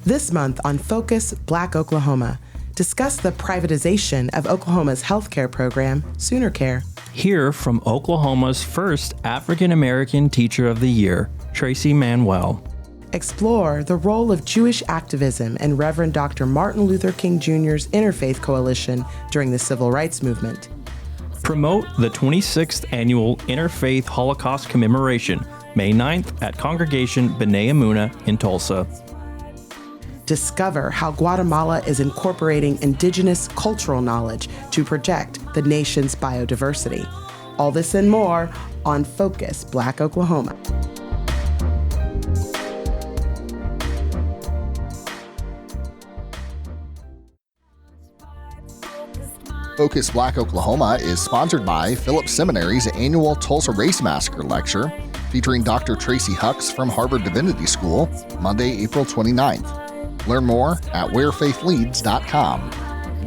This month on Focus Black Oklahoma, discuss the privatization of Oklahoma's healthcare program, SoonerCare. Hear from Oklahoma's first African American Teacher of the Year, Traci Manuel. Explore the role of Jewish activism and Reverend Dr. Martin Luther King Jr.'s Interfaith Coalition during the Civil Rights Movement. Promote the 26th Annual Interfaith Holocaust Commemoration, May 9th at Congregation B'nai Amuna in Tulsa. Discover how Guatemala is incorporating indigenous cultural knowledge to protect the nation's biodiversity. All this and more on Focus Black Oklahoma. Focus Black Oklahoma is sponsored by Phillips Seminary's annual Tulsa Race Massacre Lecture, featuring Dr. Tracy Hucks from Harvard Divinity School, Monday, April 29th. Learn more at wherefaiithleads.com.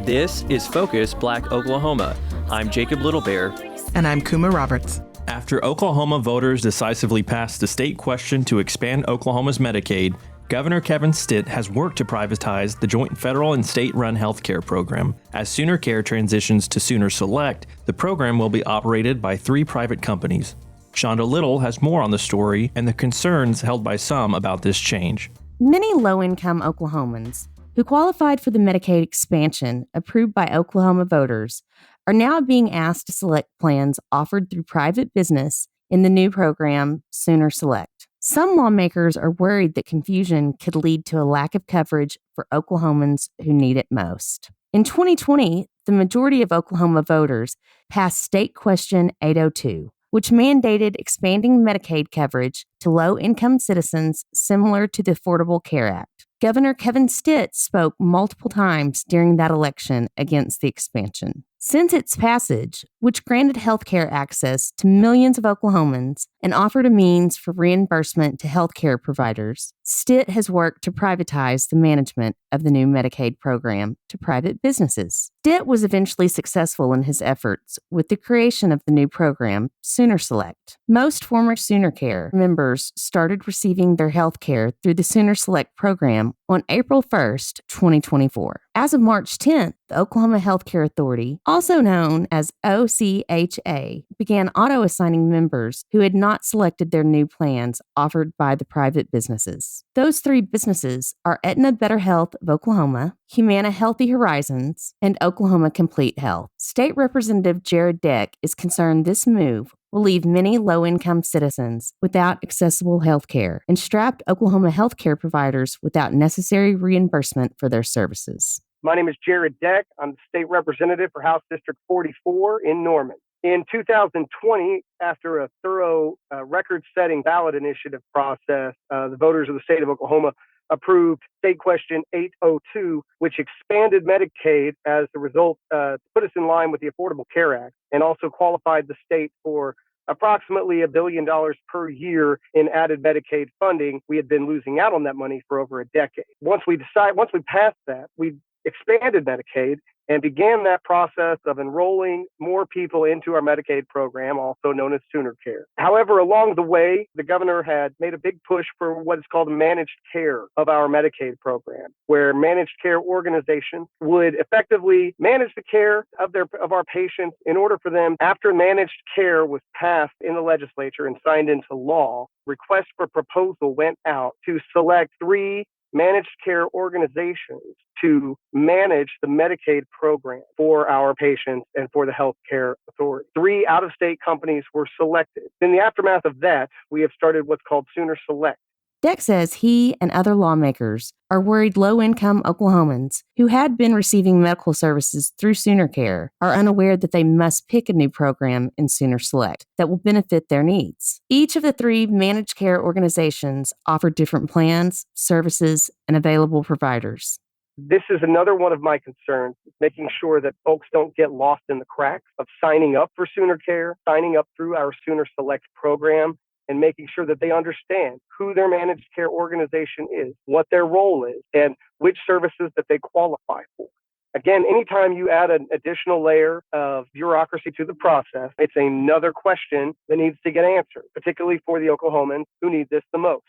This is Focus Black Oklahoma. I'm Jacob Littlebear. And I'm Kuma Roberts. After Oklahoma voters decisively passed the state question to expand Oklahoma's Medicaid, Governor Kevin Stitt has worked to privatize the joint federal and state-run healthcare program. As SoonerCare transitions to SoonerSelect, the program will be operated by 3 private companies. Shonda Little has more on the story and the concerns held by some about this change. Many low-income Oklahomans who qualified for the Medicaid expansion approved by Oklahoma voters are now being asked to select plans offered through private business in the new program, SoonerSelect. Some lawmakers are worried that confusion could lead to a lack of coverage for Oklahomans who need it most. In 2020, the majority of Oklahoma voters passed State Question 802, which mandated expanding Medicaid coverage to low-income citizens similar to the Affordable Care Act. Governor Kevin Stitt spoke multiple times during that election against the expansion. Since its passage, which granted health care access to millions of Oklahomans and offered a means for reimbursement to health care providers, Stitt has worked to privatize the management of the new Medicaid program to private businesses. Stitt was eventually successful in his efforts with the creation of the new program, SoonerSelect. Most former SoonerCare members started receiving their health care through the SoonerSelect program on April 1st, 2024. As of March 10th, the Oklahoma Health Care Authority, also known as OCHA, began auto-assigning members who had not selected their new plans offered by the private businesses. Those 3 businesses are Aetna Better Health of Oklahoma, Humana Healthy Horizons, and Oklahoma Complete Health. State Representative Jared Deck is concerned this move will leave many low-income citizens without accessible health care and strapped Oklahoma health care providers without necessary reimbursement for their services. My name is Jared Deck. I'm the state representative for House District 44 in Norman. In 2020, after a thorough record-setting ballot initiative process, the voters of the state of Oklahoma approved State Question 802, which expanded Medicaid as the result to put us in line with the Affordable Care Act and also qualified the state for approximately $1 billion per year in added Medicaid funding. We had been losing out on that money for over a decade. Once we passed that, we expanded Medicaid and began that process of enrolling more people into our Medicaid program, also known as SoonerCare. However, along the way, the governor had made a big push for what is called managed care of our Medicaid program, where managed care organizations would effectively manage the care of our patients in order for them, after managed care was passed in the legislature and signed into law, request for proposal went out to select 3 managed care organizations to manage the Medicaid program for our patients and for the Health Care Authority. 3 out-of-state companies were selected. In the aftermath of that, we have started what's called SoonerSelect. Deck says he and other lawmakers are worried low-income Oklahomans who had been receiving medical services through SoonerCare are unaware that they must pick a new program in SoonerSelect that will benefit their needs. Each of the 3 managed care organizations offer different plans, services, and available providers. This is another one of my concerns, making sure that folks don't get lost in the cracks of signing up for SoonerCare, signing up through our SoonerSelect program, and making sure that they understand who their managed care organization is, what their role is, and which services that they qualify for. Again, anytime you add an additional layer of bureaucracy to the process, it's another question that needs to get answered, particularly for the Oklahomans who need this the most.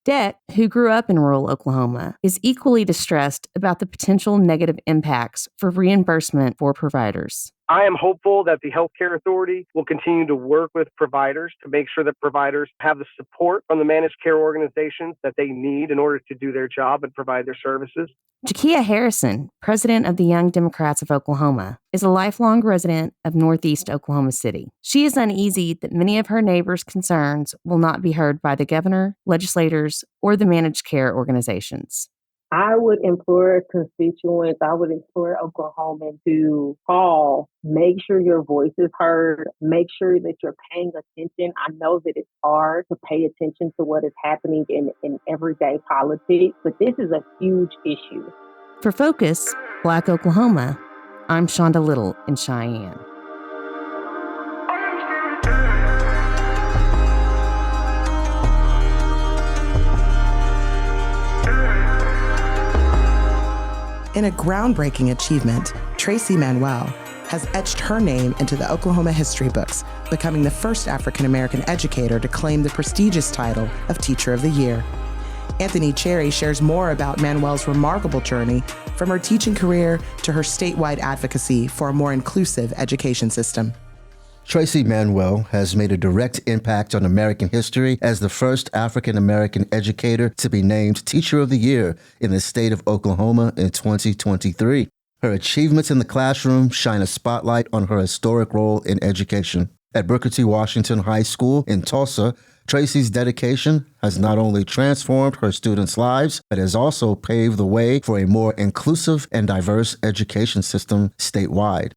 Dett, who grew up in rural Oklahoma, is equally distressed about the potential negative impacts for reimbursement for providers. I am hopeful that the Healthcare Authority will continue to work with providers to make sure that providers have the support from the managed care organizations that they need in order to do their job and provide their services. JeKia Harrison, president of the Young Democrats of Oklahoma, is a lifelong resident of Northeast Oklahoma City. She is uneasy that many of her neighbors' concerns will not be heard by the governor, legislators, or the managed care organizations. I would implore constituents, I would implore Oklahomans to call, make sure your voice is heard, make sure that you're paying attention. I know that it's hard to pay attention to what is happening in everyday politics, but this is a huge issue. For Focus, Black Oklahoma, I'm Shonda Little in Cheyenne. In a groundbreaking achievement, Traci Manuel has etched her name into the Oklahoma history books, becoming the first African-American educator to claim the prestigious title of Teacher of the Year. Anthony Cherry shares more about Manuel's remarkable journey from her teaching career to her statewide advocacy for a more inclusive education system. Traci Manuel has made a direct impact on American history as the first African-American educator to be named Teacher of the Year in the state of Oklahoma in 2023. Her achievements in the classroom shine a spotlight on her historic role in education. At Booker T. Washington High School in Tulsa, Traci's dedication has not only transformed her students' lives, but has also paved the way for a more inclusive and diverse education system statewide.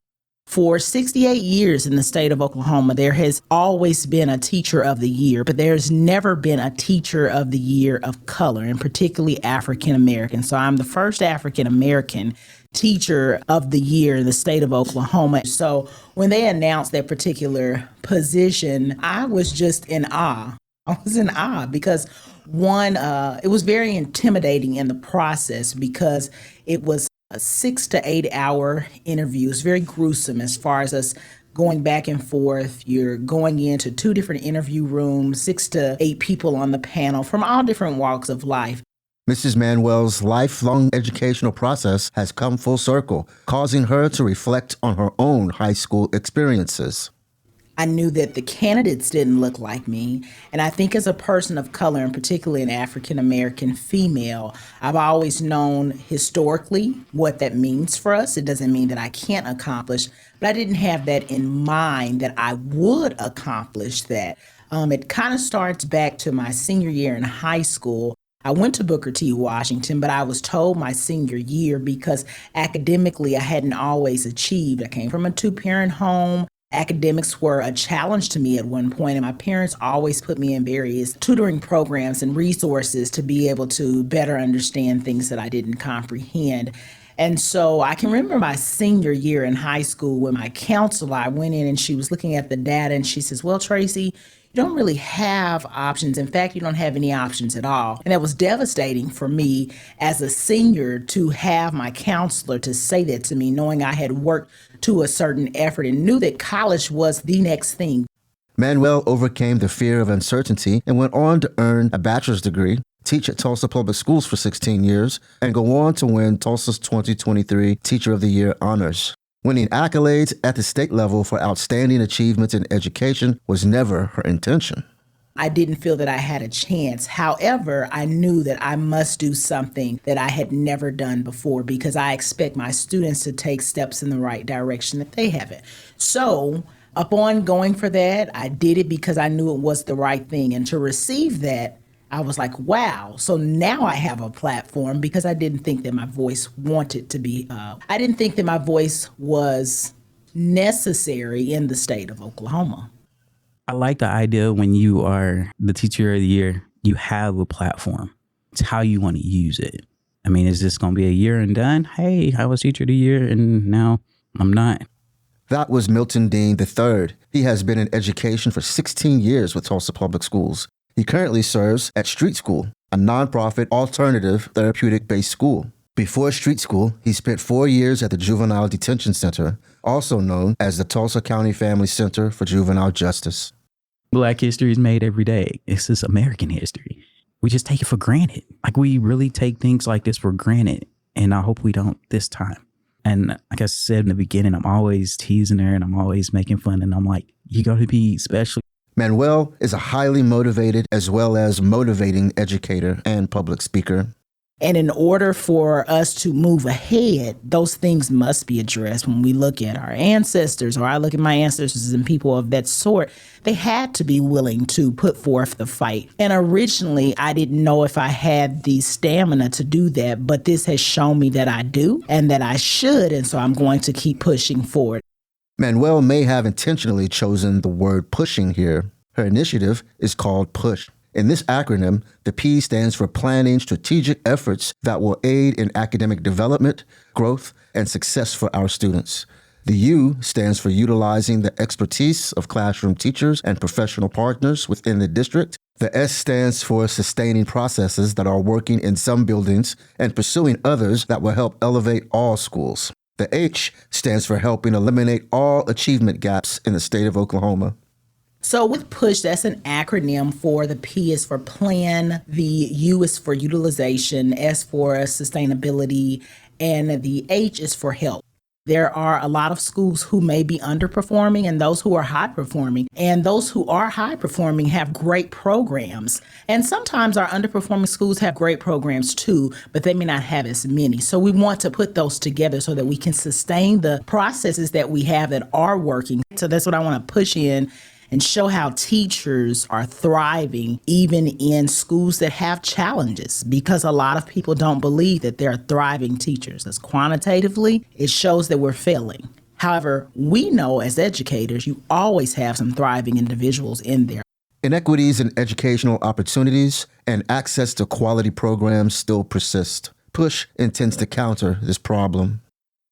For 68 years in the state of Oklahoma, there has always been a Teacher of the Year, but there's never been a Teacher of the Year of color, and particularly African American. So I'm the first African American Teacher of the Year in the state of Oklahoma. So when they announced that particular position, I was just in awe. I was in awe because one, it was very intimidating in the process because it was a 6 to 8 hour interview. It's very gruesome as far as us going back and forth. You're going into 2 different interview rooms, 6 to 8 people on the panel from all different walks of life. Mrs. Manuel's lifelong educational process has come full circle, causing her to reflect on her own high school experiences. I knew that the candidates didn't look like me. And I think as a person of color, and particularly an African-American female, I've always known historically what that means for us. It doesn't mean that I can't accomplish, but I didn't have that in mind that I would accomplish that. It kind of starts back to my senior year in high school. I went to Booker T. Washington, but I was told my senior year because academically I hadn't always achieved. I came from a 2-parent home. Academics were a challenge to me at one point, and my parents always put me in various tutoring programs and resources to be able to better understand things that I didn't comprehend. And so I can remember my senior year in high school when my counselor, I went in and she was looking at the data and she says, well, Traci, you don't really have options. In fact, you don't have any options at all. And that was devastating for me as a senior to have my counselor to say that to me, knowing I had worked to a certain effort and knew that college was the next thing. Manuel overcame the fear of uncertainty and went on to earn a bachelor's degree, teach at Tulsa Public Schools for 16 years, and go on to win Tulsa's 2023 Teacher of the Year honors. Winning accolades at the state level for outstanding achievements in education was never her intention. I didn't feel that I had a chance. However, I knew that I must do something that I had never done before because I expect my students to take steps in the right direction if they haven't. So upon going for that, I did it because I knew it was the right thing. And to receive that, I was like, wow, so now I have a platform because I didn't think that my voice wanted to be I didn't think that my voice was necessary in the state of Oklahoma. I like the idea when you are the Teacher of the Year, you have a platform. It's how you want to use it. I mean, is this going to be a year and done? Hey, I was Teacher of the Year and now I'm not. That was Milton Dean III. He has been in education for 16 years with Tulsa Public Schools. He currently serves at Street School, a nonprofit alternative therapeutic-based school. Before Street School, he spent 4 years at the Juvenile Detention Center, also known as the Tulsa County Family Center for Juvenile Justice. Black history is made every day. It's just American history. we just take it for granted. Like, we really take things like this for granted. And I hope we don't this time. And like I said in the beginning, I'm always teasing her and I'm always making fun. And I'm like, you're going to be special. Manuel is a highly motivated as well as motivating educator and public speaker. And in order for us to move ahead, those things must be addressed. When we look at our ancestors, or I look at my ancestors and people of that sort, they had to be willing to put forth the fight. And originally, I didn't know if I had the stamina to do that, but this has shown me that I do and that I should. And so I'm going to keep pushing forward. Manuel may have intentionally chosen the word pushing here. Her initiative is called PUSH. In this acronym, the P stands for Planning Strategic Efforts that will aid in academic development, growth, and success for our students. The U stands for Utilizing the Expertise of Classroom Teachers and Professional Partners within the district. The S stands for Sustaining Processes that are working in some buildings and pursuing others that will help elevate all schools. The H stands for Helping Eliminate all achievement gaps in the state of Oklahoma. So with PUSH, that's an acronym for the P is for plan, the U is for utilization, S for sustainability, and the H is for help. There are a lot of schools who may be underperforming and those who are high performing. And those who are high performing have great programs. And sometimes our underperforming schools have great programs too, but they may not have as many. So we want to put those together so that we can sustain the processes that we have that are working. So that's what I want to push in and show how teachers are thriving even in schools that have challenges, because a lot of people don't believe that they're thriving teachers. As quantitatively, it shows that we're failing. However, we know as educators, you always have some thriving individuals in there. Inequities in educational opportunities and access to quality programs still persist. PUSH intends to counter this problem.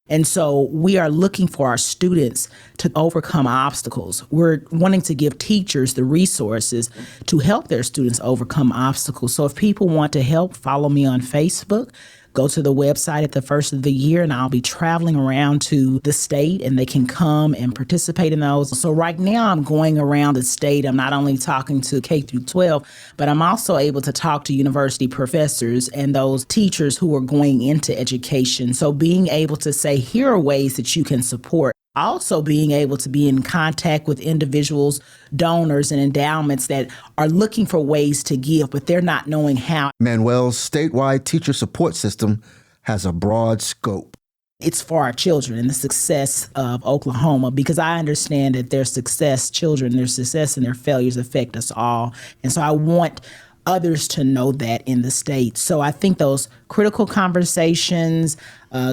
And so we are looking for our students to overcome obstacles. We're wanting to give teachers the resources to help their students overcome obstacles. So if people want to help, follow me on Facebook. Go to the website at the first of the year, and I'll be traveling around to the state, and they can come and participate in those. So right now I'm going around the state. I'm not only talking to K through 12, but I'm also able to talk to university professors and those teachers who are going into education. So being able to say, here are ways that you can support. Also being able to be in contact with individuals, donors, and endowments that are looking for ways to give, but they're not knowing how. Manuel's statewide teacher support system has a broad scope. It's for our children and the success of Oklahoma, because I understand that their success and their failures affect us all. And so I want others to know that in the state. So I think those critical conversations,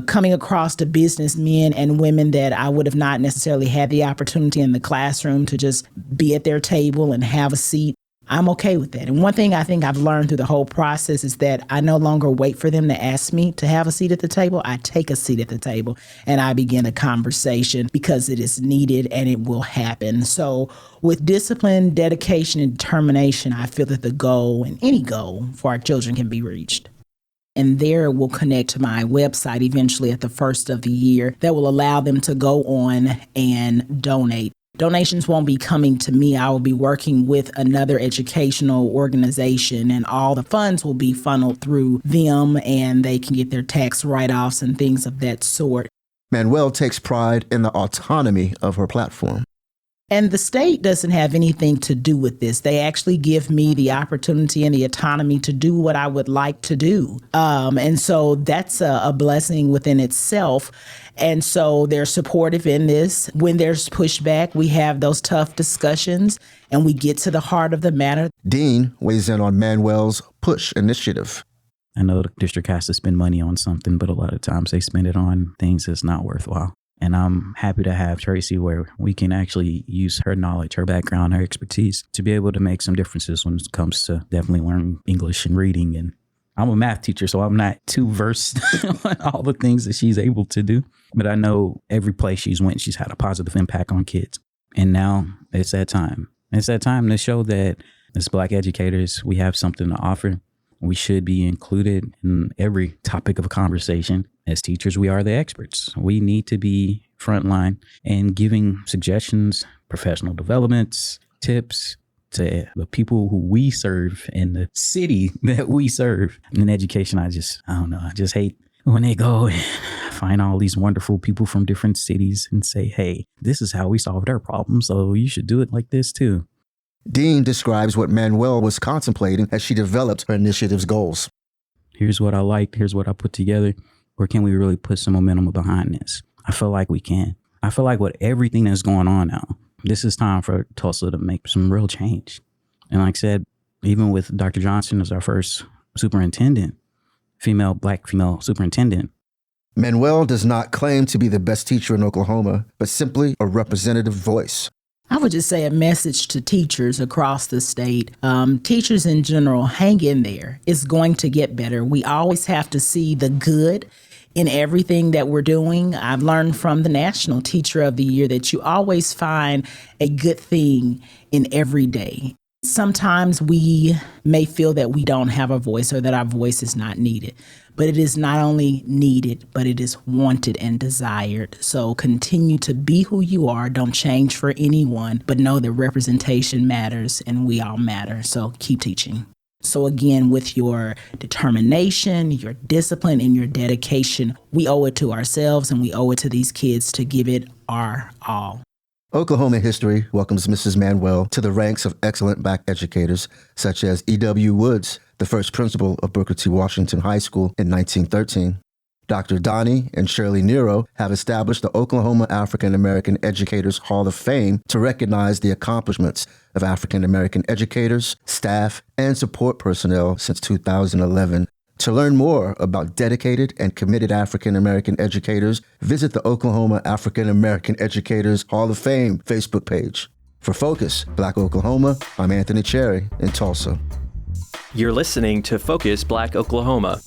coming across to businessmen and women that I would have not necessarily had the opportunity in the classroom to just be at their table and have a seat, I'm okay with that. And one thing I think I've learned through the whole process is that I no longer wait for them to ask me to have a seat at the table. I take a seat at the table and I begin a conversation because it is needed and it will happen. So with discipline, dedication, and determination, I feel that the goal, and any goal for our children, can be reached. And there will connect to my website eventually at the first of the year that will allow them to go on and donate. Donations won't be coming to me. I will be working with another educational organization, and all the funds will be funneled through them, and they can get their tax write-offs and things of that sort. Manuel takes pride in the autonomy of her platform. And the state doesn't have anything to do with this. They actually give me the opportunity and the autonomy to do what I would like to do. And so that's a blessing within itself. And so they're supportive in this. When there's pushback, we have those tough discussions and we get to the heart of the matter. Dean weighs in on Manuel's PUSH initiative. I know the district has to spend money on something, but a lot of times they spend it on things that's not worthwhile. And I'm happy to have Traci where we can actually use her knowledge, her background, her expertise to be able to make some differences when it comes to definitely learning English and reading. And I'm a math teacher, so I'm not too versed on all the things that she's able to do. But I know every place she's went, she's had a positive impact on kids. And now it's that time. It's that time to show that as Black educators, we have something to offer. We should be included in every topic of conversation. As teachers, we are the experts. We need to be frontline and giving suggestions, professional developments, tips, to the people who we serve in the city that we serve. In education, I don't know. I just hate when they go and find all these wonderful people from different cities and say, hey, this is how we solved our problem, so you should do it like this too. Dean describes what Manuel was contemplating as she developed her initiative's goals. Here's what I liked. Here's what I put together. Where can we really put some momentum behind this? I feel like we can. I feel like with everything that's going on now, this is time for Tulsa to make some real change. And like I said, even with Dr. Johnson as our first superintendent, black female superintendent. Manuel does not claim to be the best teacher in Oklahoma, but simply a representative voice. I would just say a message to teachers across the state. Teachers in general, hang in there. It's going to get better. We always have to see the good in everything that we're doing. I've learned from the National Teacher of the Year that you always find a good thing in every day. Sometimes we may feel that we don't have a voice or that our voice is not needed, but it is not only needed, but it is wanted and desired. So continue to be who you are. Don't change for anyone, but know that representation matters and we all matter. So keep teaching. So again, with your determination, your discipline, and your dedication, we owe it to ourselves and we owe it to these kids to give it our all. Oklahoma History welcomes Mrs. Manuel to the ranks of excellent Black educators, such as E.W. Woods, the first principal of Booker T. Washington High School in 1913. Dr. Donnie and Shirley Nero have established the Oklahoma African American Educators Hall of Fame to recognize the accomplishments of African American educators, staff, and support personnel since 2011. To learn more about dedicated and committed African American educators, visit the Oklahoma African American Educators Hall of Fame Facebook page. For Focus, Black Oklahoma, I'm Anthony Cherry in Tulsa. You're listening to Focus Black Oklahoma.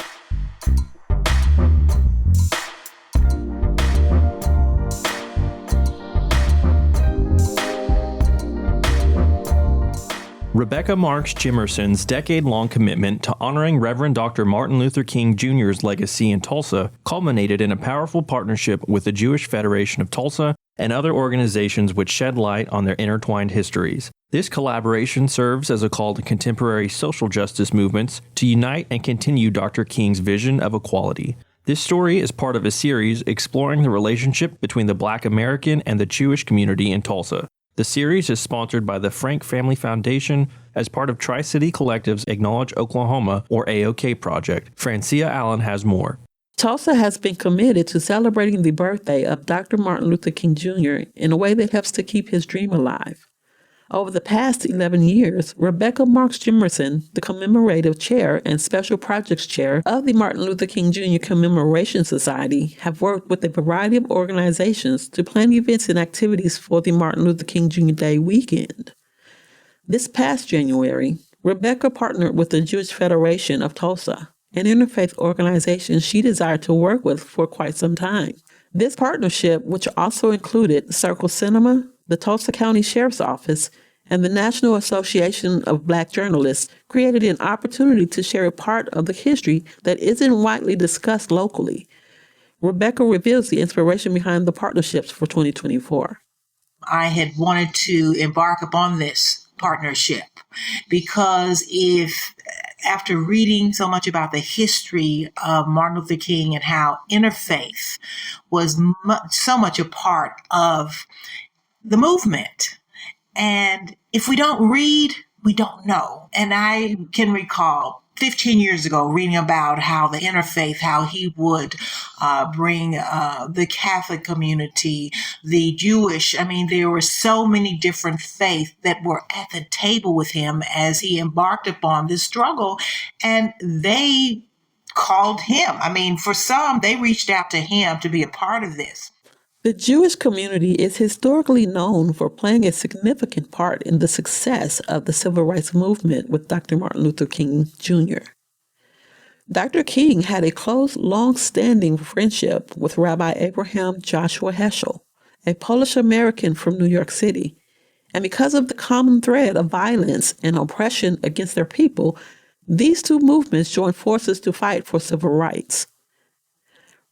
Rebecca Marks Jimerson's decade-long commitment to honoring Reverend Dr. Martin Luther King Jr.'s legacy in Tulsa culminated in a powerful partnership with the Jewish Federation of Tulsa and other organizations which shed light on their intertwined histories. This collaboration serves as a call to contemporary social justice movements to unite and continue Dr. King's vision of equality. This story is part of a series exploring the relationship between the Black American and the Jewish community in Tulsa. The series is sponsored by the Frank Family Foundation as part of Tri-City Collective's Acknowledge Oklahoma, or AOK project. Francia Allen has more. Tulsa has been committed to celebrating the birthday of Dr. Martin Luther King Jr. in a way that helps to keep his dream alive. Over the past 11 years, Rebecca Marks Jimerson, the commemorative chair and special projects chair of the Martin Luther King Jr. Commemoration Society, have worked with a variety of organizations to plan events and activities for the Martin Luther King Jr. Day weekend. This past January, Rebecca partnered with the Jewish Federation of Tulsa, an interfaith organization she desired to work with for quite some time. This partnership, which also included Circle Cinema, the Tulsa County Sheriff's Office, and the National Association of Black Journalists, created an opportunity to share a part of the history that isn't widely discussed locally. Rebecca reveals the inspiration behind the partnerships for 2024. I had wanted to embark upon this partnership because after reading so much about the history of Martin Luther King and how interfaith was so much a part of the movement. And if we don't read, we don't know. And I can recall 15 years ago reading about how the interfaith, how he would bring the Catholic community, the Jewish. I mean, there were so many different faiths that were at the table with him as he embarked upon this struggle. And they called him. I mean, for some, they reached out to him to be a part of this. The Jewish community is historically known for playing a significant part in the success of the civil rights movement with Dr. Martin Luther King Jr. Dr. King had a close, long-standing friendship with Rabbi Abraham Joshua Heschel, a Polish-American from New York City, and because of the common thread of violence and oppression against their people, these two movements joined forces to fight for civil rights.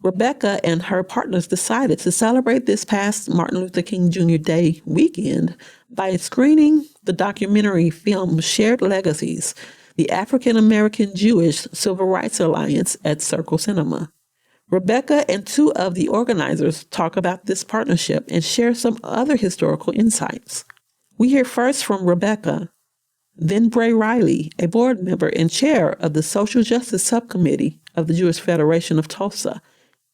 Rebecca and her partners decided to celebrate this past Martin Luther King Jr. Day weekend by screening the documentary film Shared Legacies, the African American Jewish Civil Rights Alliance at Circle Cinema. Rebecca and two of the organizers talk about this partnership and share some other historical insights. We hear first from Rebecca, then Bray Riley, a board member and chair of the Social Justice Subcommittee of the Jewish Federation of Tulsa,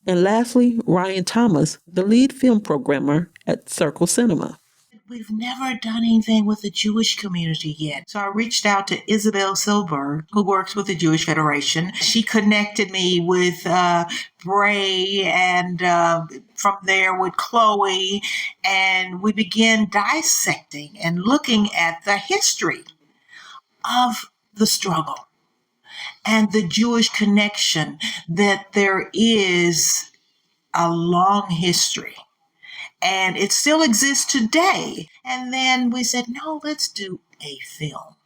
and lastly, Ryan Thomas, the lead film programmer at Circle Cinema. We've never done anything with the Jewish community yet. So I reached out to Isabel Silberg, who works with the Jewish Federation. She connected me with Bray and from there with Chloe, and we began dissecting and looking at the history of the struggle and the Jewish connection, that there is a long history. And it still exists today. And then we said, no, let's do a film.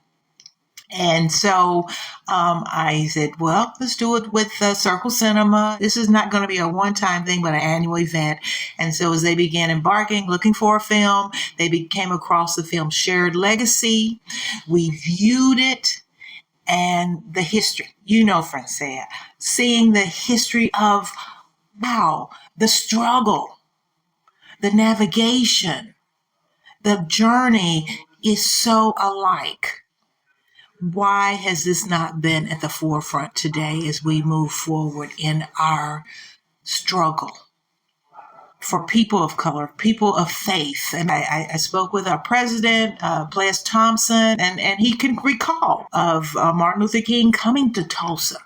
And so I said, well, let's do it with Circle Cinema. This is not going to be a one-time thing, but an annual event. And so as they began embarking, looking for a film, they came across the film Shared Legacy. We viewed it and the history, Francia, seeing the history of, wow, the struggle, the navigation, the journey is so alike. Why has this not been at the forefront today as we move forward in our struggle for people of color, people of faith? And I spoke with our president, Ples Thompson, and he can recall of Martin Luther King coming to Tulsa,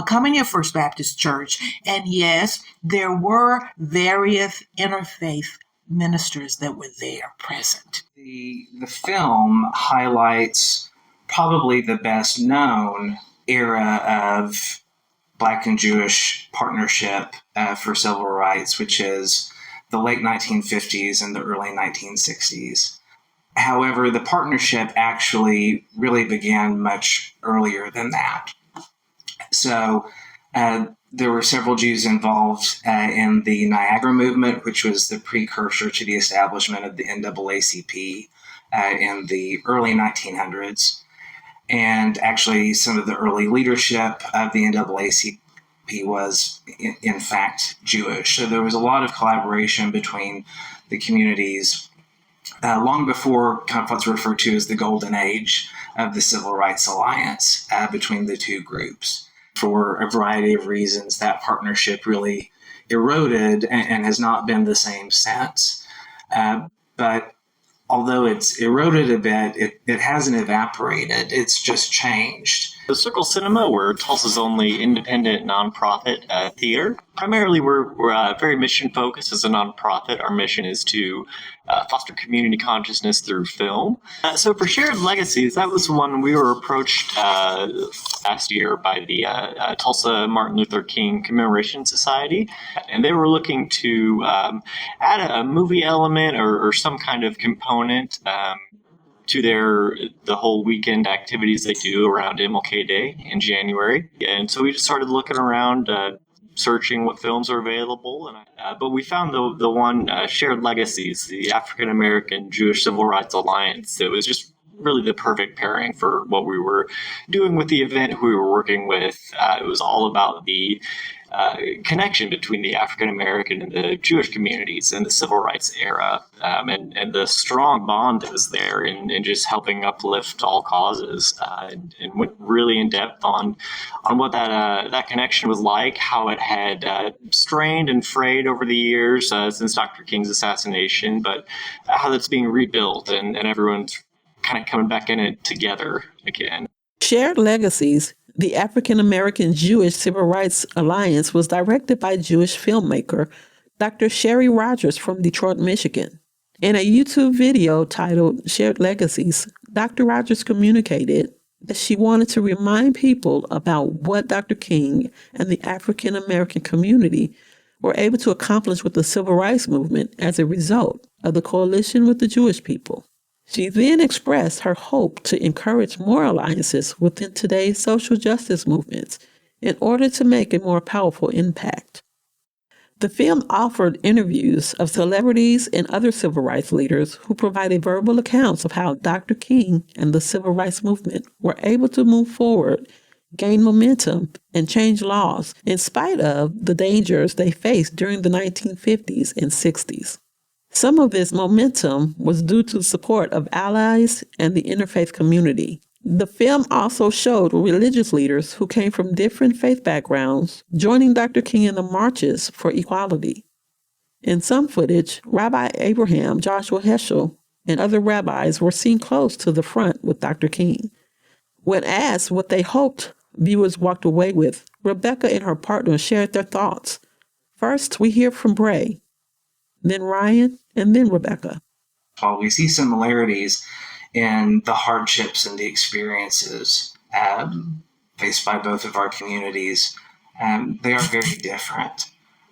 coming to First Baptist Church. And yes, there were various interfaith ministers that were there present. The film highlights probably the best known era of Black and Jewish partnership for civil rights, which is the late 1950s and the early 1960s. However, the partnership actually really began much earlier than that. So there were several Jews involved in the Niagara movement, which was the precursor to the establishment of the NAACP in the early 1900s. And actually, some of the early leadership of the NAACP was, in fact, Jewish. So there was a lot of collaboration between the communities long before kind of what's referred to as the golden age of the Civil Rights Alliance between the two groups. For a variety of reasons, that partnership really eroded and has not been the same since. But although it's eroded a bit, it hasn't evaporated. It's just changed. The Circle Cinema, we're Tulsa's only independent nonprofit theater. Primarily, we're very mission-focused as a nonprofit. Our mission is to foster community consciousness through film. So for Shared Legacies, that was one we were approached last year by the Tulsa Martin Luther King Commemoration Society. And they were looking to add a movie element or some kind of component to the whole weekend activities they do around MLK Day in January. And so we just started looking around, searching what films are available. But we found the one, Shared Legacies, the African American Jewish Civil Rights Alliance. It was just really the perfect pairing for what we were doing with the event, who we were working with. It was all about the connection between the African American and the Jewish communities in the civil rights era, and the strong bond that was there in just helping uplift all causes, and went really in depth on what that connection was like, how it had strained and frayed over the years since Dr. King's assassination, but how that's being rebuilt and everyone's kind of coming back in it together again. Shared Legacies, the African American Jewish Civil Rights Alliance, was directed by Jewish filmmaker Dr. Sherry Rogers from Detroit, Michigan. In a YouTube video titled Shared Legacies, Dr. Rogers communicated that she wanted to remind people about what Dr. King and the African American community were able to accomplish with the civil rights movement as a result of the coalition with the Jewish people. She then expressed her hope to encourage more alliances within today's social justice movements in order to make a more powerful impact. The film offered interviews of celebrities and other civil rights leaders who provided verbal accounts of how Dr. King and the civil rights movement were able to move forward, gain momentum, and change laws in spite of the dangers they faced during the 1950s and 60s. Some of this momentum was due to the support of allies and the interfaith community. The film also showed religious leaders who came from different faith backgrounds joining Dr. King in the marches for equality. In some footage, Rabbi Abraham Joshua Heschel and other rabbis were seen close to the front with Dr. King. When asked what they hoped viewers walked away with, Rebecca and her partner shared their thoughts. First, we hear from Bray, then Ryan, and then Rebecca. While we see similarities in the hardships and the experiences faced by both of our communities, they are very different,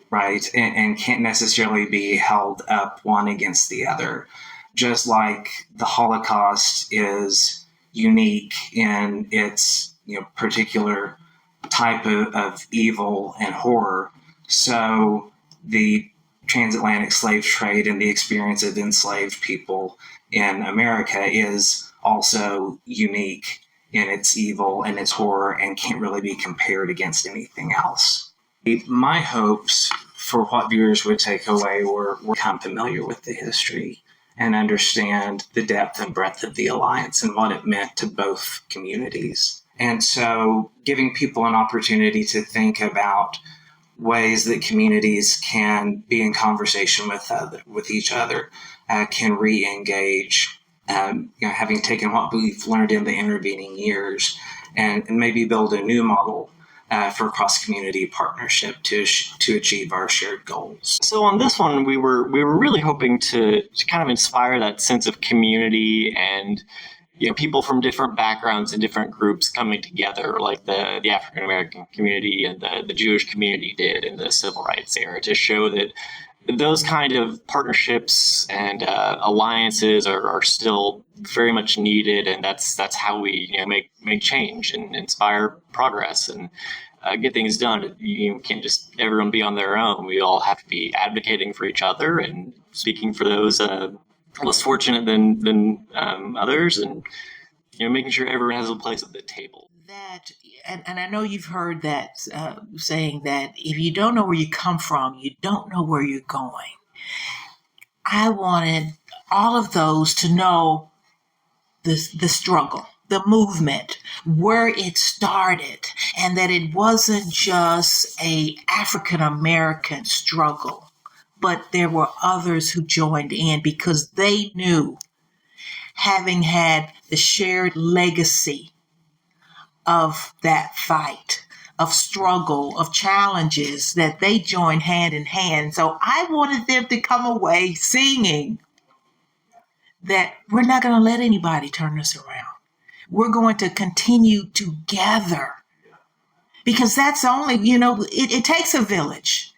right? And can't necessarily be held up one against the other. Just like the Holocaust is unique in its particular type of evil and horror, so the transatlantic slave trade and the experience of enslaved people in America is also unique in its evil and its horror and can't really be compared against anything else. My hopes for what viewers would take away were become familiar with the history and understand the depth and breadth of the alliance and what it meant to both communities. And so giving people an opportunity to think about ways that communities can be in conversation with each other, can re-engage, having taken what we've learned in the intervening years and maybe build a new model for cross-community partnership to achieve our shared goals. So on this one, we were really hoping to kind of inspire that sense of community and people from different backgrounds and different groups coming together, like the African American community and the Jewish community did in the civil rights era, to show that those kind of partnerships and alliances are still very much needed, and that's how we make change and inspire progress and get things done. You can't just everyone be on their own. We all have to be advocating for each other and speaking for those less fortunate than others, and making sure everyone has a place at the table. That, and I know you've heard that saying that if you don't know where you come from, you don't know where you're going. I wanted all of those to know the struggle, the movement, where it started, and that it wasn't just a African American struggle, but there were others who joined in because they knew, having had the shared legacy of that fight, of struggle, of challenges, that they joined hand in hand. So I wanted them to come away singing that we're not going to let anybody turn us around. We're going to continue together, because that's only, it takes a village.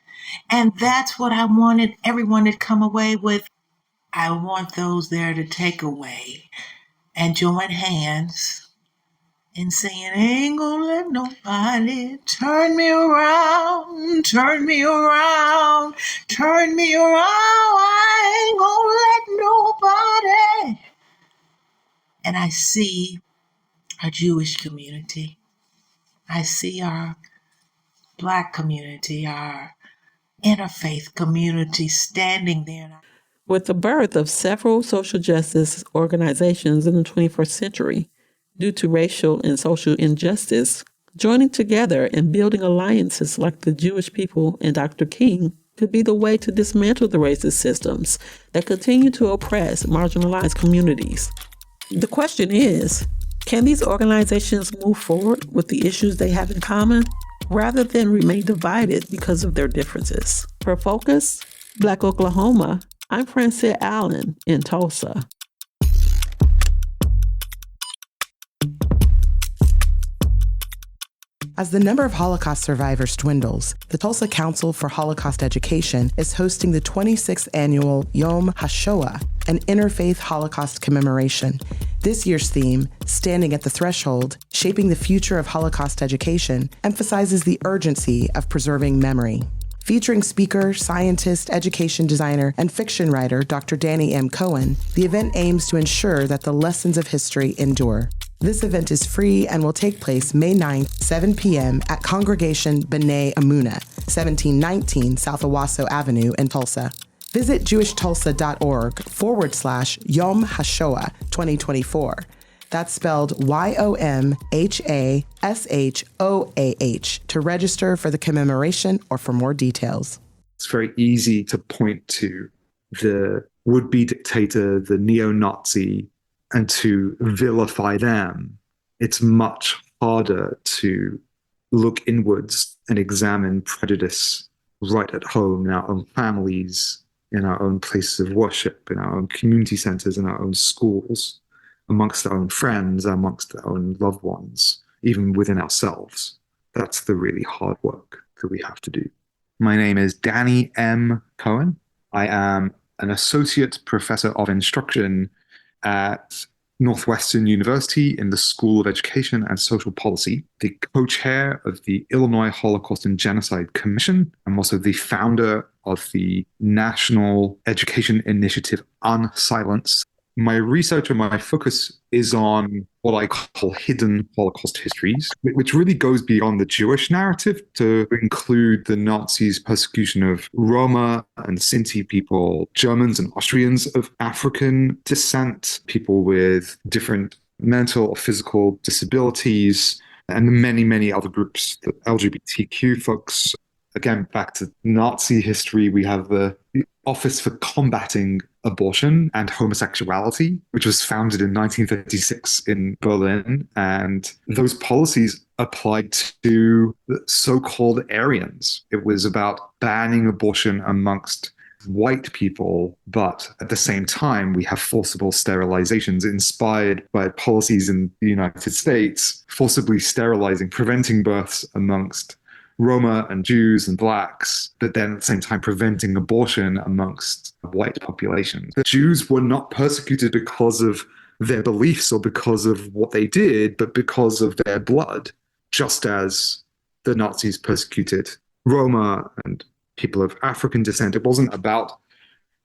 And that's what I wanted everyone to come away with. I want those there to take away and join hands in saying, I ain't gonna let nobody turn me around, turn me around, turn me around. I ain't gonna let nobody. And I see our Jewish community. I see our Black community, our interfaith community standing there. With the birth of several social justice organizations in the 21st century, due to racial and social injustice, joining together and building alliances like the Jewish people and Dr. King could be the way to dismantle the racist systems that continue to oppress marginalized communities. The question is, can these organizations move forward with the issues they have in common, rather than remain divided because of their differences? For Focus, Black Oklahoma, I'm Francette Allen in Tulsa. As the number of Holocaust survivors dwindles, the Tulsa Council for Holocaust Education is hosting the 26th annual Yom HaShoah, an interfaith Holocaust commemoration. This year's theme, Standing at the Threshold, Shaping the Future of Holocaust Education, emphasizes the urgency of preserving memory. Featuring speaker, scientist, education designer, and fiction writer Dr. Danny M. Cohen, the event aims to ensure that the lessons of history endure. This event is free and will take place May 9th, 7 p.m. at Congregation B'nai Amuna, 1719 South Owasso Avenue in Tulsa. Visit jewishtulsa.org/Yom HaShoah 2024. That's spelled YOMHASHOAH to register for the commemoration or for more details. It's very easy to point to the would-be dictator, the neo-Nazi, and to vilify them. It's much harder to look inwards and examine prejudice right at home in our own families, in our own places of worship, in our own community centers, in our own schools, amongst our own friends, amongst our own loved ones, even within ourselves. That's the really hard work that we have to do. My name is Danny M. Cohen. I am an associate professor of instruction at Northwestern University in the School of Education and Social Policy, the co-chair of the Illinois Holocaust and Genocide Commission. I'm also the founder of the National Education Initiative Unsilenced. My research and my focus is on what I call hidden Holocaust histories, which really goes beyond the Jewish narrative to include the Nazis' persecution of Roma and Sinti people, Germans and Austrians of African descent, people with different mental or physical disabilities, and many, many other groups, the LGBTQ folks. Again, back to Nazi history, we have the Office for Combating Abortion and Homosexuality, which was founded in 1936 in Berlin. And those policies applied to the so-called Aryans. It was about banning abortion amongst white people, but at the same time, we have forcible sterilizations inspired by policies in the United States, forcibly sterilizing, preventing births amongst Roma and Jews and blacks, but then at the same time preventing abortion amongst white populations. The Jews were not persecuted because of their beliefs or because of what they did, but because of their blood, just as the Nazis persecuted Roma and people of African descent. It wasn't about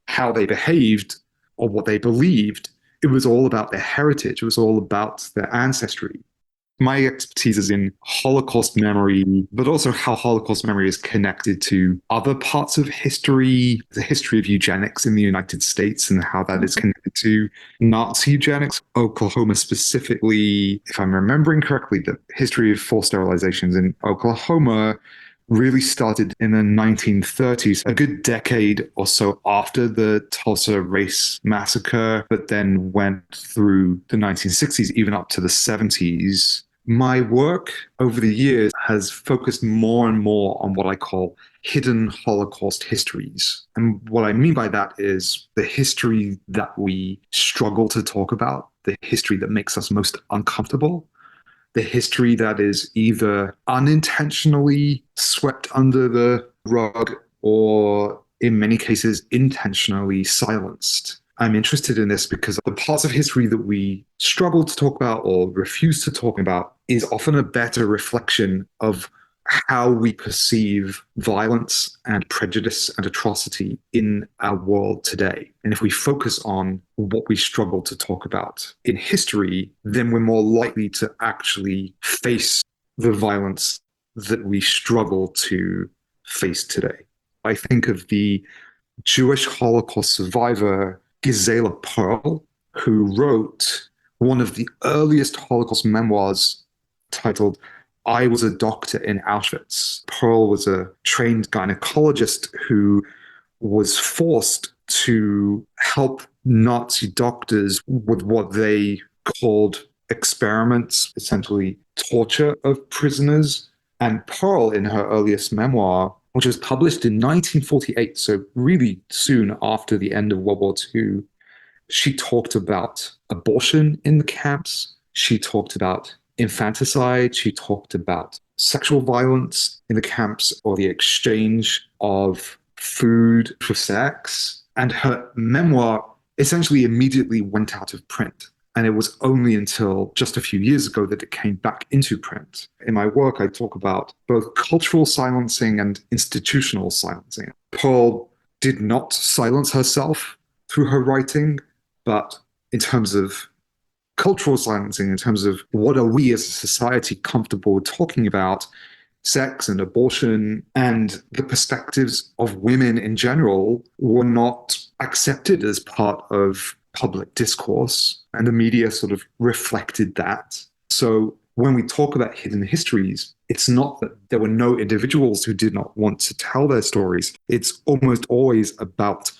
how they behaved or what they believed. It was all about their heritage. It was all about their ancestry. My expertise is in Holocaust memory, but also how Holocaust memory is connected to other parts of history, the history of eugenics in the United States and how that is connected to Nazi eugenics. Oklahoma specifically, if I'm remembering correctly, the history of forced sterilizations in Oklahoma really started in the 1930s, a good decade or so after the Tulsa race massacre, but then went through the 1960s, even up to the 70s. My work over the years has focused more and more on what I call hidden Holocaust histories. And what I mean by that is the history that we struggle to talk about, the history that makes us most uncomfortable, the history that is either unintentionally swept under the rug or in many cases intentionally silenced. I'm interested in this because the parts of history that we struggle to talk about or refuse to talk about is often a better reflection of how we perceive violence and prejudice and atrocity in our world today. And if we focus on what we struggle to talk about in history, then we're more likely to actually face the violence that we struggle to face today. I think of the Jewish Holocaust survivor Gisela Perl, who wrote one of the earliest Holocaust memoirs titled I Was a Doctor in Auschwitz. Perl was a trained gynecologist who was forced to help Nazi doctors with what they called experiments, essentially torture of prisoners. And Perl, in her earliest memoir, which was published in 1948, so really soon after the end of World War II, she talked about abortion in the camps. She talked about infanticide. She talked about sexual violence in the camps or the exchange of food for sex. And her memoir essentially immediately went out of print. And it was only until just a few years ago that it came back into print. In my work, I talk about both cultural silencing and institutional silencing. Pearl did not silence herself through her writing, but in terms of cultural silencing, in terms of what are we as a society comfortable talking about, sex and abortion and the perspectives of women in general were not accepted as part of public discourse, and the media sort of reflected that. So when we talk about hidden histories, it's not that there were no individuals who did not want to tell their stories. It's almost always about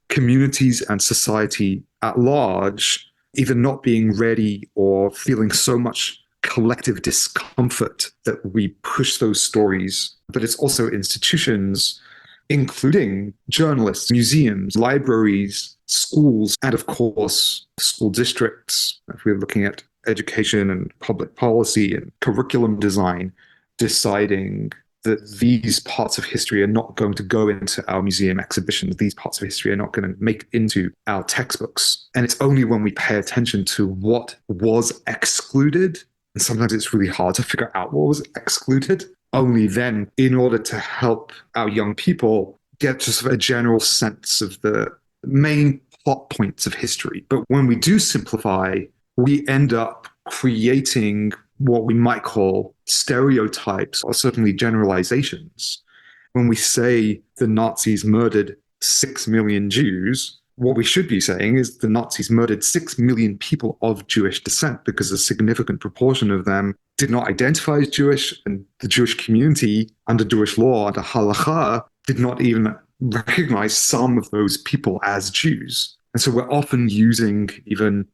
communities and society at large either not being ready or feeling so much collective discomfort that we push those stories. But it's also institutions, including journalists, museums, libraries, schools, and of course, school districts. If we're looking at education and public policy and curriculum design, deciding that these parts of history are not going to go into our museum exhibitions. These parts of history are not going to make it into our textbooks. And it's only when we pay attention to what was excluded, and sometimes it's really hard to figure out what was excluded, only then, in order to help our young people get just a general sense of the main plot points of history. But when we do simplify, we end up creating what we might call stereotypes or certainly generalizations. When we say the Nazis murdered 6 million Jews, what we should be saying is the Nazis murdered 6 million people of Jewish descent, because a significant proportion of them did not identify as Jewish, and the Jewish community under Jewish law, under halakha, did not even recognize some of those people as Jews. And so we're often using even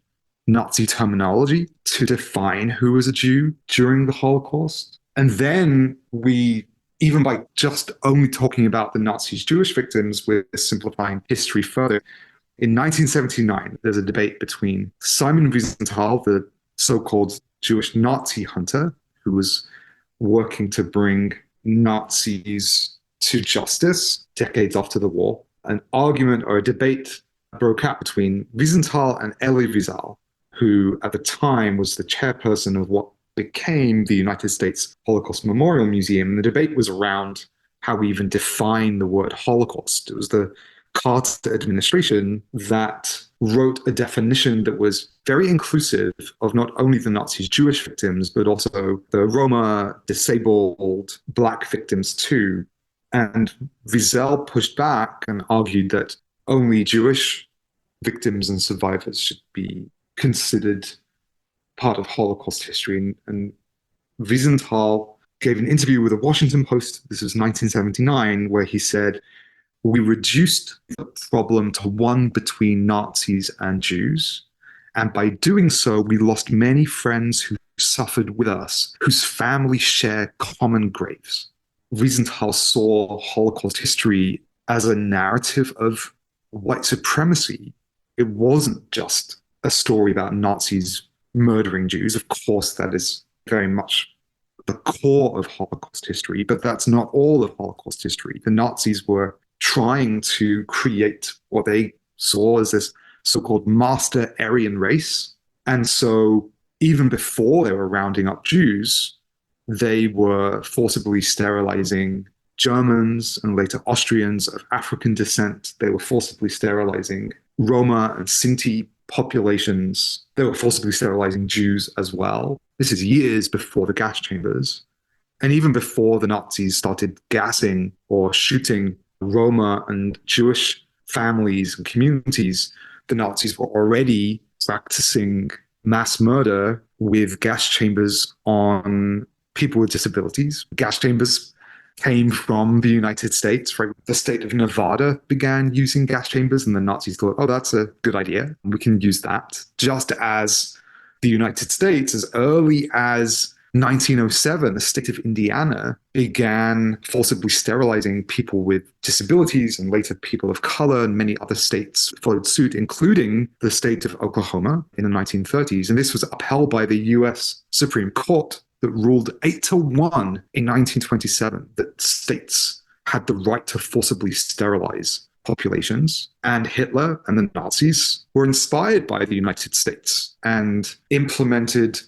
Nazi terminology to define who was a Jew during the Holocaust. And then we, even by just only talking about the Nazis' Jewish victims, we're simplifying history further. In 1979, there's a debate between Simon Wiesenthal, the so-called Jewish Nazi hunter, who was working to bring Nazis to justice decades after the war. An argument or a debate broke out between Wiesenthal and Elie Wiesel, who at the time was the chairperson of what became the United States Holocaust Memorial Museum. And the debate was around how we even define the word Holocaust. It was the Carter administration that wrote a definition that was very inclusive of not only the Nazis' Jewish victims, but also the Roma, disabled, Black victims too. And Wiesel pushed back and argued that only Jewish victims and survivors should be considered part of Holocaust history. And Wiesenthal gave an interview with the Washington Post, this was 1979, where he said, "We reduced the problem to one between Nazis and Jews. And by doing so, we lost many friends who suffered with us, whose families share common graves." Wiesenthal saw Holocaust history as a narrative of white supremacy. It wasn't just a story about Nazis murdering Jews. Of course, that is very much the core of Holocaust history, but that's not all of Holocaust history. The Nazis were trying to create what they saw as this so-called master Aryan race. And so even before they were rounding up Jews, they were forcibly sterilizing Germans and later Austrians of African descent. They were forcibly sterilizing Roma and Sinti populations. They were forcibly sterilizing Jews as well. This is years before the gas chambers. And even before the Nazis started gassing or shooting Roma and Jewish families and communities, the Nazis were already practicing mass murder with gas chambers on people with disabilities. Gas chambers came from the United States, right? The state of Nevada began using gas chambers, and the Nazis thought, oh, that's a good idea. We can use that. Just as the United States, as early as 1907, the state of Indiana began forcibly sterilizing people with disabilities, and later people of color, and many other states followed suit, including the state of Oklahoma in the 1930s. And this was upheld by the US Supreme Court that ruled 8-1 in 1927 that states had the right to forcibly sterilize populations, and Hitler and the Nazis were inspired by the United States and implemented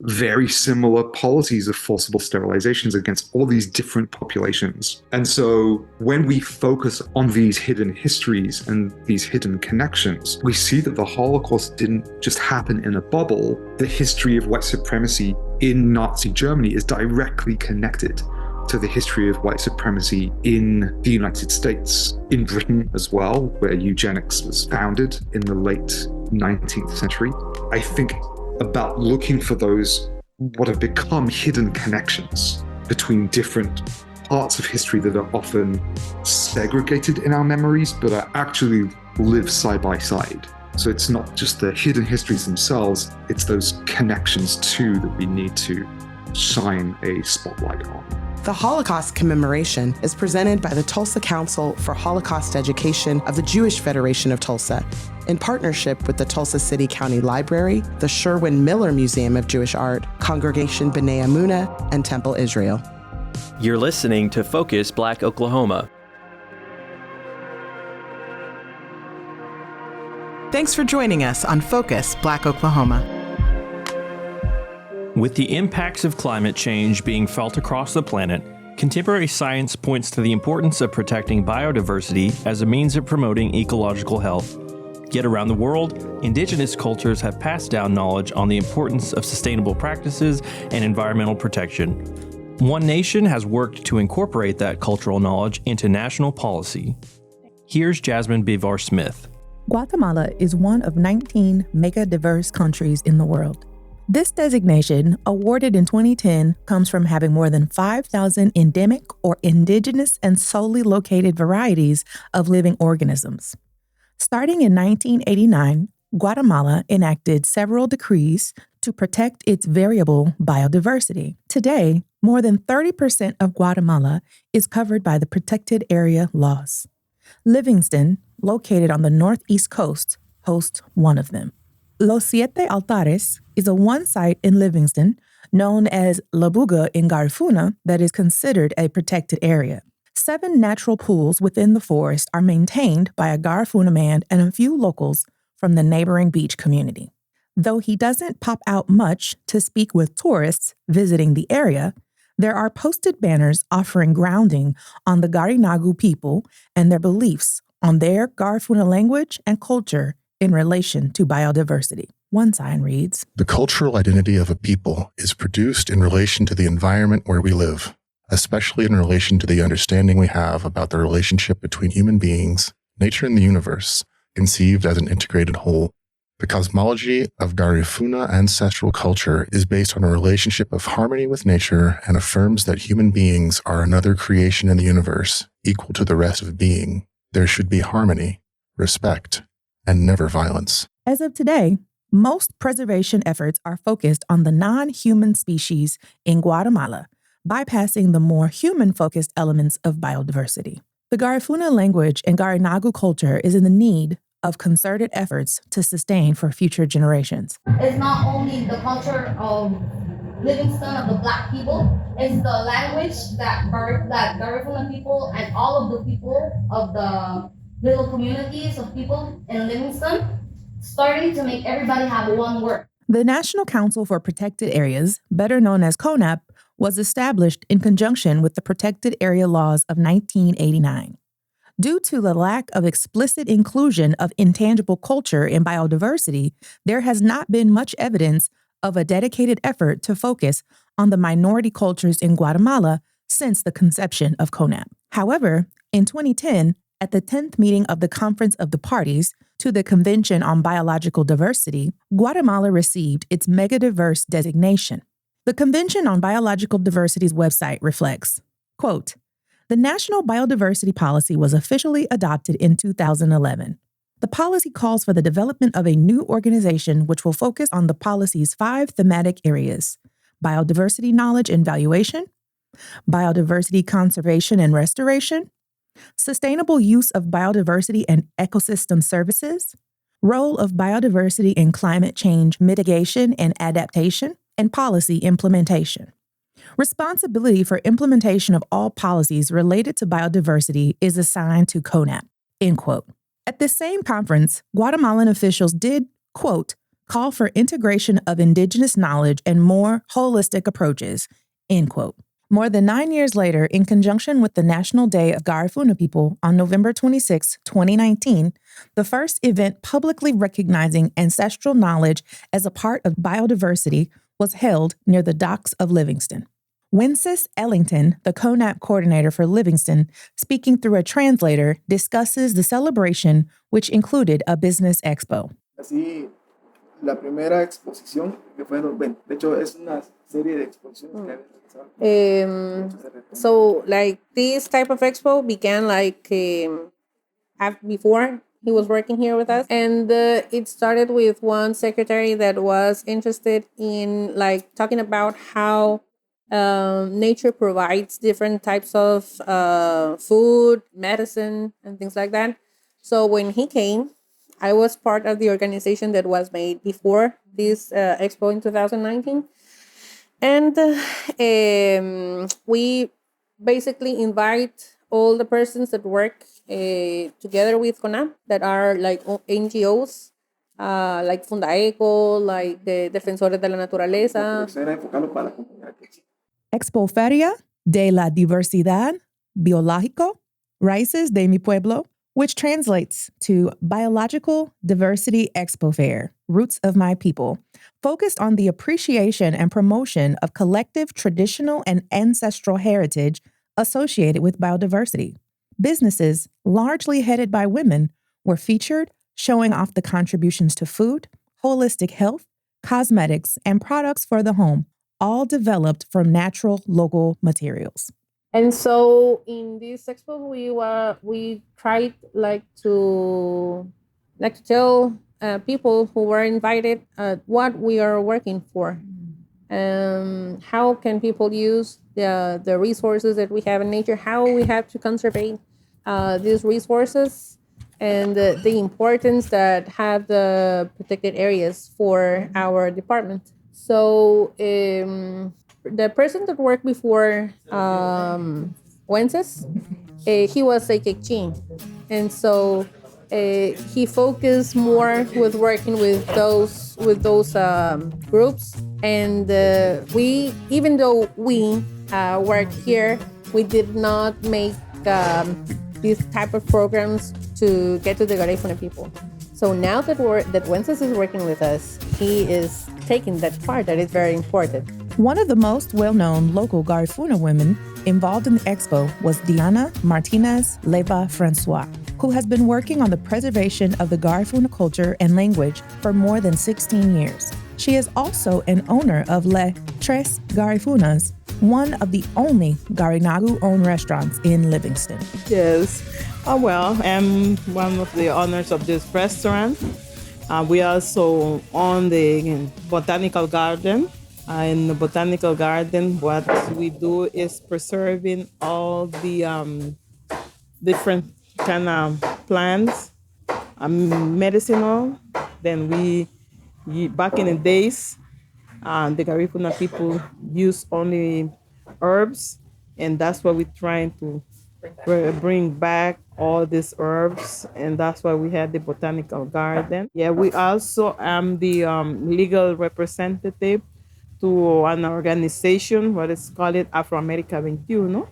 very similar policies of forcible sterilizations against all these different populations. And so when we focus on these hidden histories and these hidden connections, we see that the Holocaust didn't just happen in a bubble. The history of white supremacy in Nazi Germany is directly connected to the history of white supremacy in the United States, in Britain as well, where eugenics was founded in the late 19th century. I think about looking for those, what have become hidden connections between different parts of history that are often segregated in our memories, but are actually live side by side. So it's not just the hidden histories themselves, it's those connections too that we need to shine a spotlight on. The Holocaust commemoration is presented by the Tulsa Council for Holocaust Education of the Jewish Federation of Tulsa, in partnership with the Tulsa City County Library, the Sherwin Miller Museum of Jewish Art, Congregation B'nai Amunah, and Temple Israel. You're listening to Focus Black Oklahoma. Thanks for joining us on Focus Black Oklahoma. With the impacts of climate change being felt across the planet, contemporary science points to the importance of protecting biodiversity as a means of promoting ecological health. Yet around the world, indigenous cultures have passed down knowledge on the importance of sustainable practices and environmental protection. One Nation has worked to incorporate that cultural knowledge into national policy. Here's Jasmine Bivar-Smith. Guatemala is one of 19 mega-diverse countries in the world. This designation, awarded in 2010, comes from having more than 5,000 endemic or indigenous and solely located varieties of living organisms. Starting in 1989, Guatemala enacted several decrees to protect its variable biodiversity. Today, more than 30% of Guatemala is covered by the protected area laws. Livingston, located on the northeast coast, hosts one of them. Los Siete Altares is a one-site in Livingston, known as La Buga in Garifuna, that is considered a protected area. 7 natural pools within the forest are maintained by a Garifuna man and a few locals from the neighboring beach community. Though he doesn't pop out much to speak with tourists visiting the area, there are posted banners offering grounding on the Garinagu people and their beliefs on their Garifuna language and culture in relation to biodiversity. One sign reads, "The cultural identity of a people is produced in relation to the environment where we live, especially in relation to the understanding we have about the relationship between human beings, nature, and the universe, conceived as an integrated whole. The cosmology of Garifuna ancestral culture is based on a relationship of harmony with nature and affirms that human beings are another creation in the universe, equal to the rest of being. There should be harmony, respect, and never violence." As of today, most preservation efforts are focused on the non-human species in Guatemala, bypassing the more human-focused elements of biodiversity. The Garifuna language and Garinagu culture is in the need of concerted efforts to sustain for future generations. It's not only the culture of Livingston, of the Black people, it's the language that Garifuna people and all of the people of the little communities of people in Livingston starting to make everybody have one word. The National Council for Protected Areas, better known as CONAP, was established in conjunction with the Protected Area Laws of 1989. Due to the lack of explicit inclusion of intangible culture in biodiversity, there has not been much evidence of a dedicated effort to focus on the minority cultures in Guatemala since the conception of CONAP. However, in 2010, at the 10th meeting of the Conference of the Parties to the Convention on Biological Diversity, Guatemala received its megadiverse designation. The Convention on Biological Diversity's website reflects, quote, "The National Biodiversity Policy was officially adopted in 2011. The policy calls for the development of a new organization which will focus on the policy's 5 thematic areas: biodiversity knowledge and valuation, biodiversity conservation and restoration, sustainable use of biodiversity and ecosystem services, role of biodiversity in climate change mitigation and adaptation, and policy implementation. Responsibility for implementation of all policies related to biodiversity is assigned to CONAP. end quote. At this same conference, Guatemalan officials did, quote, call for integration of indigenous knowledge and more holistic approaches, end quote. More than 9 years later, in conjunction with the National Day of Garifuna People on November 26, 2019, the first event publicly recognizing ancestral knowledge as a part of biodiversity was held near the docks of Livingston. Wences Ellington, the CONAP coordinator for Livingston, speaking through a translator, discusses the celebration, which included a business expo. Así, la primera exposición, que fue, bueno, de hecho es una serie de exposiciones que había realizado. So, like, this type of expo began, like, before he was working here with us. And it started with one secretary that was interested in, like, talking about how nature provides different types of food, medicine, and things like that. So when he came, I was part of the organization that was made before this expo in 2019. And we basically invite all the persons that work together with CONAP that are like NGOs, like Fundaeco, like the Defensores de la Naturaleza. Expoferia de la Diversidad Biológico, Raíces de mi Pueblo, which translates to Biological Diversity Expo Fair, Roots of My People, focused on the appreciation and promotion of collective traditional and ancestral heritage associated with biodiversity. Businesses, largely headed by women, were featured, showing off the contributions to food, holistic health, cosmetics, and products for the home, all developed from natural local materials. And so in this expo, we tried to tell people who were invited what we are working for. How can people use the resources that we have in nature, how we have to conserve these resources, and the importance that have the protected areas for our department. So the person that worked before Wences, he was a Quechua, and so he focused more with working with those groups. And we, even though we work here, we did not make these type of programs to get to the Garifuna people. So now that Wences is working with us, he is taking that part that is very important. One of the most well-known local Garifuna women involved in the expo was Diana Martinez Leyva Francois, who has been working on the preservation of the Garifuna culture and language for more than 16 years. She is also an owner of Le Tres Garifunas, one of the only Garinagu-owned restaurants in Livingston. Yes. Well, I'm one of the owners of this restaurant. We also own the botanical garden. In the botanical garden, what we do is preserving all the different kind of plants, medicinal. Then back in the days, the Garifuna people use only herbs, and that's what we're trying to bring back, all these herbs, and that's why we had the botanical garden. Yeah, we also am the legal representative to an organization, what is called Afro America 21,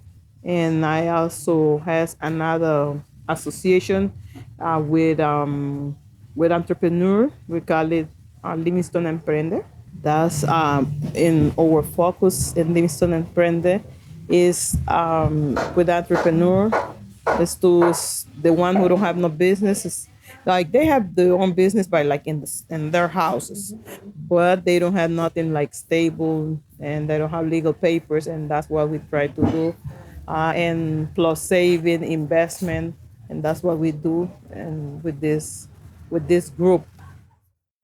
and I also has another association with entrepreneur. We call it Livingston Emprende. That's in our focus in Livingston Emprende is with entrepreneur. Is to the one who don't have no business. Is like they have their own business by like in their houses, but they don't have nothing like stable, and they don't have legal papers, and that's what we try to do. And plus saving, investment, and that's what we do. And with this group,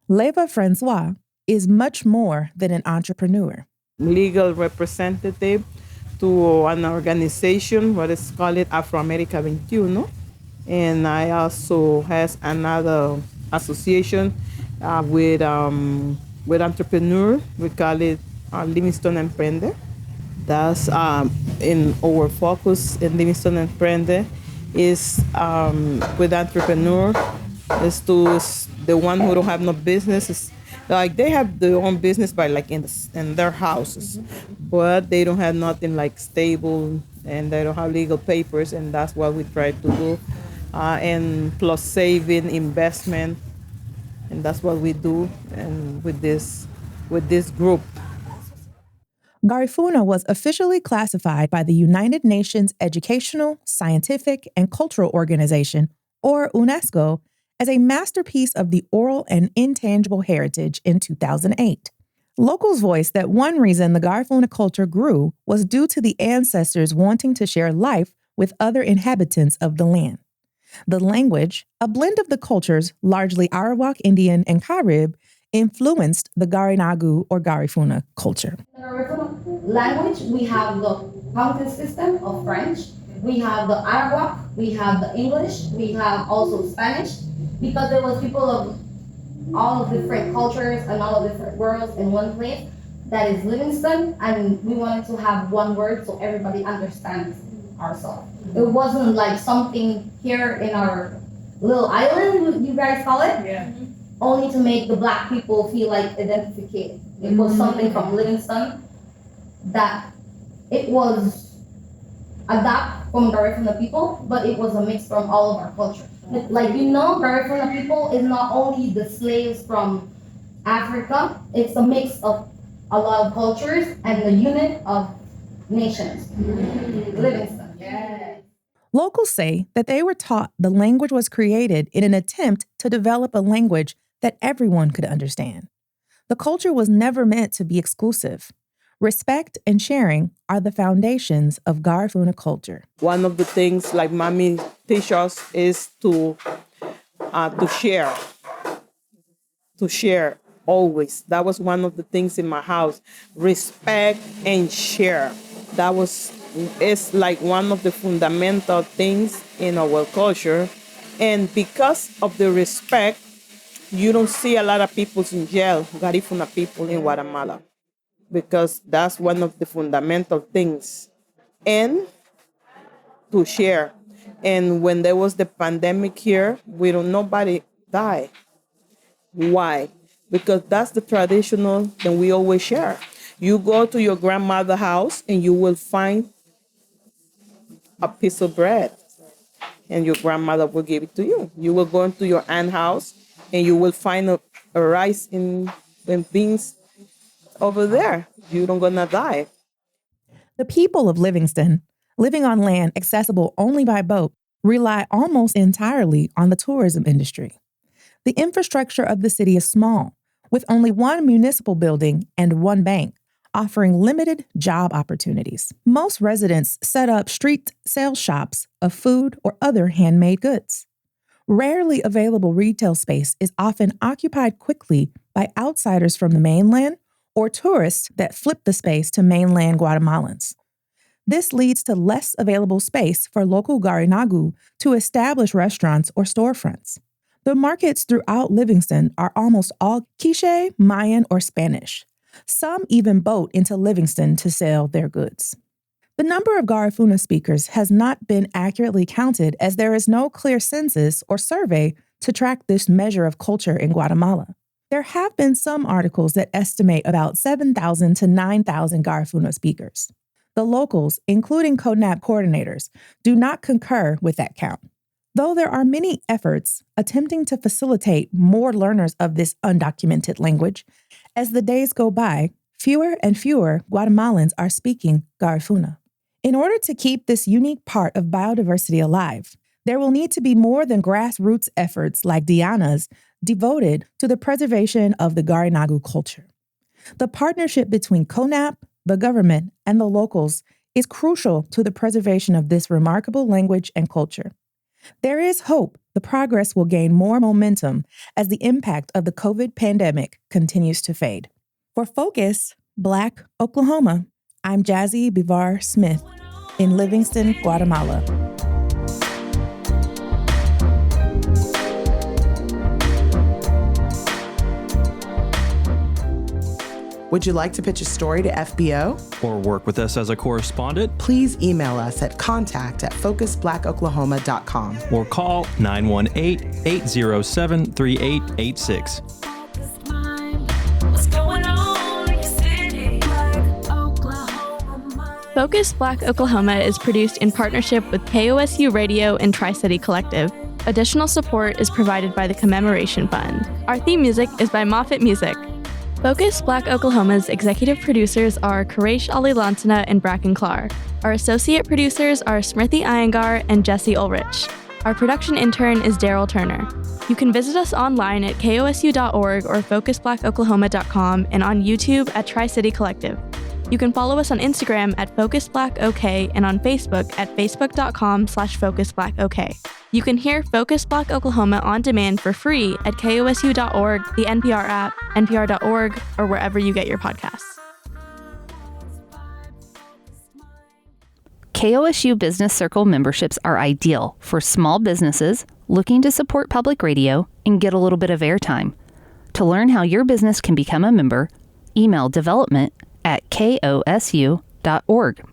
Leyva Francois is much more than an entrepreneur. Legal representative to an organization, what is called Afro America 21, and I also has another association with entrepreneur. We call it Livingston Emprende. That's in our focus in Livingston Emprende is with entrepreneur, is the one who don't have no business. Is like they have their own business by like in their houses, but they don't have nothing like stable, and they don't have legal papers, and that's what we try to do. And plus saving, investment, and that's what we do. And with this group. Garifuna was officially classified by the United Nations Educational, Scientific, and Cultural Organization, or UNESCO, as a masterpiece of the oral and intangible heritage in 2008. Locals voiced that one reason the Garifuna culture grew was due to the ancestors wanting to share life with other inhabitants of the land. The language, a blend of the cultures, largely Arawak Indian and Carib, influenced the Garinagu or Garifuna culture. In the Garifuna language, we have the counting system of French, we have the Arawak, we have the English, we have also Spanish, because there was people of all of different cultures and all of different worlds in one place. That is Livingston, and we wanted to have one word so everybody understands ourselves. It wasn't like something here in our little island, you guys call it? Yeah. Only to make the Black people feel like identified. It was something from Livingston that it was adapted from Garifuna people, but it was a mix from all of our culture. Like, Garifuna people is not only the slaves from Africa, it's a mix of a lot of cultures and the unit of nations. Livingston. Yeah. Locals say that they were taught the language was created in an attempt to develop a language that everyone could understand. The culture was never meant to be exclusive. Respect and sharing are the foundations of Garifuna culture. One of the things like Mommy teach us is to share. To share always. That was one of the things in my house. Respect and share. It's like one of the fundamental things in our culture. And because of the respect, you don't see a lot of people in jail, Garifuna people in Guatemala, because that's one of the fundamental things. And to share. And when there was the pandemic here, nobody died. Why? Because that's the traditional that we always share. You go to your grandmother's house and you will find a piece of bread, and your grandmother will give it to you. You will go into your aunt's house and you will find a rice and beans over there. You're not gonna die. The people of Livingston, living on land accessible only by boat, rely almost entirely on the tourism industry. The infrastructure of the city is small, with only one municipal building and one bank, offering limited job opportunities. Most residents set up street sales shops of food or other handmade goods. Rarely available retail space is often occupied quickly by outsiders from the mainland or tourists that flip the space to mainland Guatemalans. This leads to less available space for local Garinagu to establish restaurants or storefronts. The markets throughout Livingston are almost all Quiche, Mayan, or Spanish. Some even boat into Livingston to sell their goods. The number of Garifuna speakers has not been accurately counted, as there is no clear census or survey to track this measure of culture in Guatemala. There have been some articles that estimate about 7,000 to 9,000 Garifuna speakers. The locals, including CONAP coordinators, do not concur with that count. Though there are many efforts attempting to facilitate more learners of this undocumented language, as the days go by, fewer and fewer Guatemalans are speaking Garifuna. In order to keep this unique part of biodiversity alive, there will need to be more than grassroots efforts like Diana's devoted to the preservation of the Garinagu culture. The partnership between CONAP, the government, and the locals is crucial to the preservation of this remarkable language and culture. There is hope the progress will gain more momentum as the impact of the COVID pandemic continues to fade. For Focus, Black Oklahoma, I'm Jazzy Bivar Smith in Livingston, Guatemala. Would you like to pitch a story to FBO? Or work with us as a correspondent? Please email us at contact@focusblackoklahoma.com. Or call 918-807-3886. Focus Black Oklahoma is produced in partnership with KOSU Radio and Tri-City Collective. Additional support is provided by the Commemoration Fund. Our theme music is by Moffitt Music. Focus Black Oklahoma's executive producers are Quraish Ali Lantana and Bracken Clark. Our associate producers are Smriti Iyengar and Jesse Ulrich. Our production intern is Daryl Turner. You can visit us online at kosu.org or focusblackoklahoma.com and on YouTube at Tri-City Collective. You can follow us on Instagram at FocusBlackOK and on Facebook at facebook.com/FocusBlackOK. You can hear Focus Black Oklahoma on demand for free at kosu.org, the NPR app, npr.org, or wherever you get your podcasts. KOSU Business Circle memberships are ideal for small businesses looking to support public radio and get a little bit of airtime. To learn how your business can become a member, email development@kosu.org.